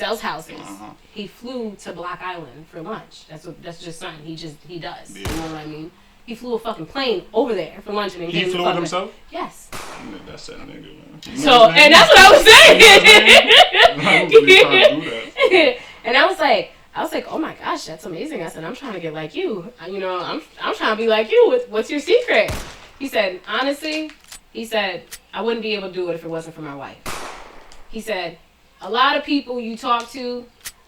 sells houses. He flew to Block Island for lunch. That's just something he does. Yeah. You know what I mean? He flew a fucking plane over there for lunch and then he flew it himself? Yes. That's that nigga, man. So, and that's what I was saying. And I was like, oh my gosh, that's amazing. I said, I'm trying to get like you. You know, I'm trying to be like you. What's your secret? He said, honestly, I wouldn't be able to do it if it wasn't for my wife. He said, a lot of people you talk to,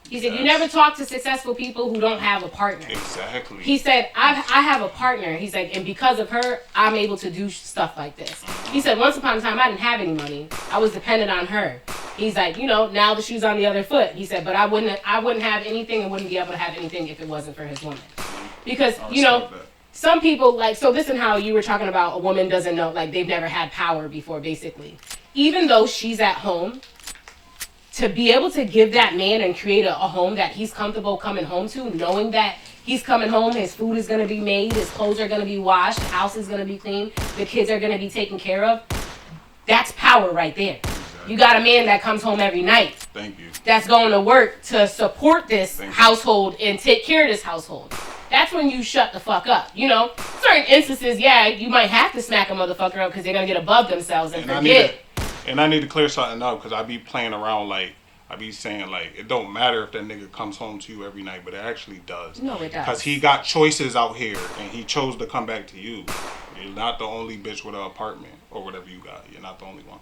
he said, you never talk to successful people who don't have a partner. Exactly. He said, I have a partner. He's like, and because of her, I'm able to do stuff like this. He said, once upon a time, I didn't have any money. I was dependent on her. He's like, you know, now the shoe's on the other foot. He said, but I wouldn't have anything and wouldn't be able to have anything if it wasn't for his woman. Because, you know, some people, like, so this is how you were talking about a woman doesn't know, like, they've never had power before, basically. Even though she's at home, to be able to give that man and create a home that he's comfortable coming home to, knowing that he's coming home, his food is going to be made, his clothes are going to be washed, the house is going to be clean, the kids are going to be taken care of, that's power right there. You got a man that comes home every night. Thank you. That's going to work to support this household and take care of this household. That's when you shut the fuck up. You know, certain instances, yeah, you might have to smack a motherfucker up because they're going to get above themselves and forget. And I need to clear something up because I be playing around like, I be saying like, it don't matter if that nigga comes home to you every night, but it actually does. No, it does. Because he got choices out here and he chose to come back to you. You're not the only bitch with an apartment or whatever you got. You're not the only one.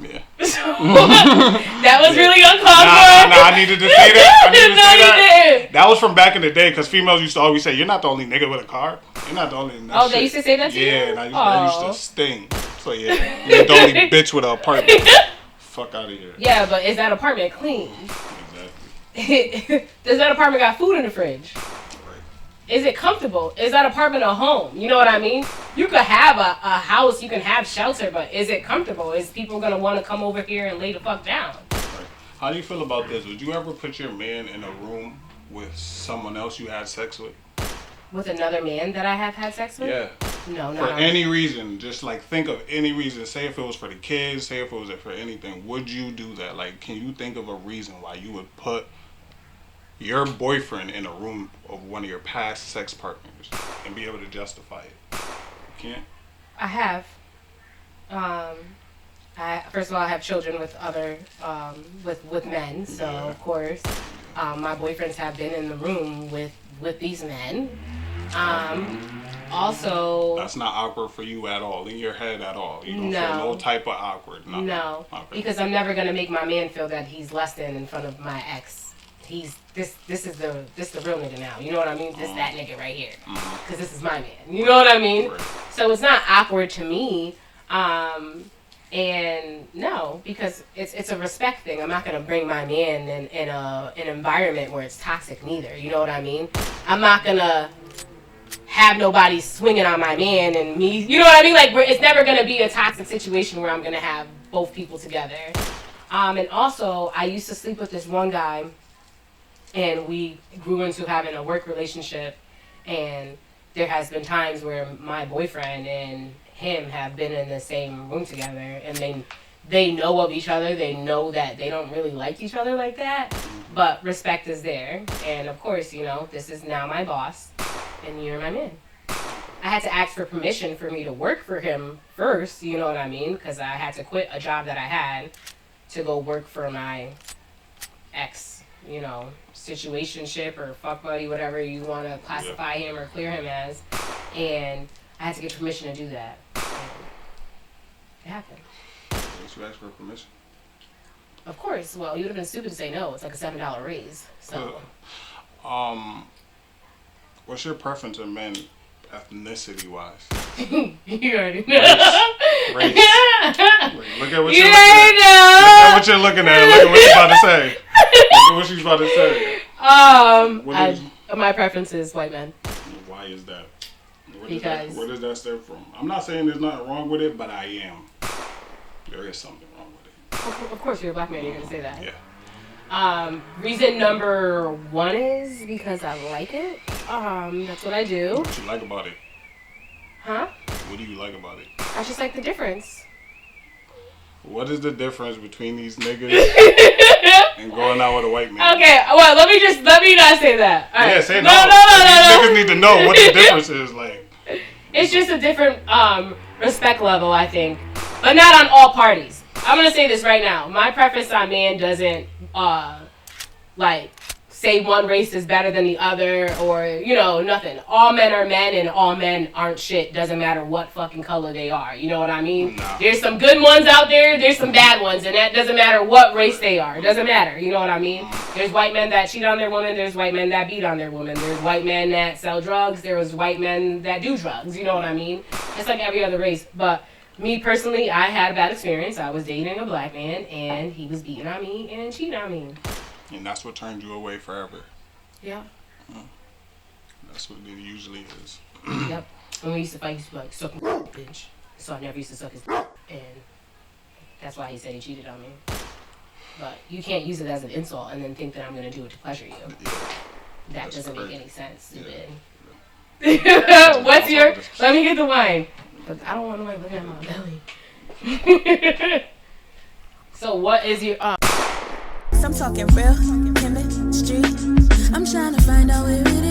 Yeah. That was really uncalled for. Nah, I needed to say that. That was from back in the day because females used to always say, you're not the only nigga with a car. You're not the only. Oh, they used to say that to you? Yeah, and I used to sting. So yeah, you're the only bitch with an apartment. Fuck out of here. Yeah, but is that apartment clean? Exactly. Does that apartment got food in the fridge? Is it comfortable? Is that apartment a home? You know what I mean? You could have a house, you can have shelter, but is it comfortable? Is people going to want to come over here and lay the fuck down? Right. How do you feel about this? Would you ever put your man in a room with someone else you had sex with? With another man that I have had sex with? Yeah. No, for any reason. Just like think of any reason. Say if it was for the kids, say if it was for anything. Would you do that? Like, can you think of a reason why you would put your boyfriend in a room of one of your past sex partners and be able to justify it? You can't? I have. First of all, I have children with other, with men, so of course, my boyfriends have been in the room with these men. Also, that's not awkward for you at all, in your head at all. You don't feel no type of awkward. Nothing. No, okay. Because I'm never gonna make my man feel that he's less than in front of my ex. He's this is the real nigga now. You know what I mean? This that nigga right here. Because this is my man. You know what I mean? Right. So it's not awkward to me. And no, because it's a respect thing. I'm not gonna bring my man in an environment where it's toxic neither. You know what I mean? I'm not gonna have nobody swinging on my man and me. You know what I mean? Like it's never gonna be a toxic situation where I'm gonna have both people together. And also, I used to sleep with this one guy, and we grew into having a work relationship. And there has been times where my boyfriend and him have been in the same room together, and they know of each other. They know that they don't really like each other like that, but respect is there. And of course, you know, this is now my boss, and you're my man. I had to ask for permission for me to work for him first, you know what I mean? Because I had to quit a job that I had to go work for my ex, you know, situationship or fuck buddy, whatever you want to classify him or clear him as. And I had to get permission to do that. It happened. Did you ask for permission? Of course. Well, you would have been stupid to say no. It's like a $7 raise. So. What's your preference in men, ethnicity-wise? You already know. Race. Look at what you're looking at. Look at what you're looking at. Look at what you're about to say. Look at what she's about to say. My preference is white men. Why is that? Because where does that stem from? I'm not saying there's nothing wrong with it, but I am. There is something wrong with it. Of course, you're a black man. You're gonna say that. Yeah. Reason number one is because I like it. That's what I do. What you like about it? Huh? What do you like about it? I just like the difference. What is the difference between these niggas and going out with a white man. Okay, well, let me not say that. All right. Yeah, say no. These niggas need to know what the difference is. Like, it's just a different respect level, I think, but not on all parties. I'm gonna say this right now. My preference on man doesn't like say one race is better than the other, or nothing. All men are men, and all men aren't shit. Doesn't matter what fucking color they are. You know what I mean? No. There's some good ones out there. There's some bad ones, and that doesn't matter what race they are. It doesn't matter. You know what I mean? There's white men that cheat on their women. There's white men that beat on their women. There's white men that sell drugs. There's white men that do drugs. You know what I mean? It's like every other race. But me personally, I had a bad experience. I was dating a black man, and he was beating on me and cheating on me. And that's what turned you away forever. Yeah. That's what it usually is. Yep. When we used to fight, he used to be like, suck my bitch. So I never used to suck his and that's why he said he cheated on me. But you can't use it as an insult and then think that I'm going to do it to pleasure you. Yeah. That doesn't make any sense, stupid. Yeah. What's your... Let me get the wine. But I don't want nobody looking at my belly. So what is your... I'm talking real chemistry. I'm trying to find out where it is.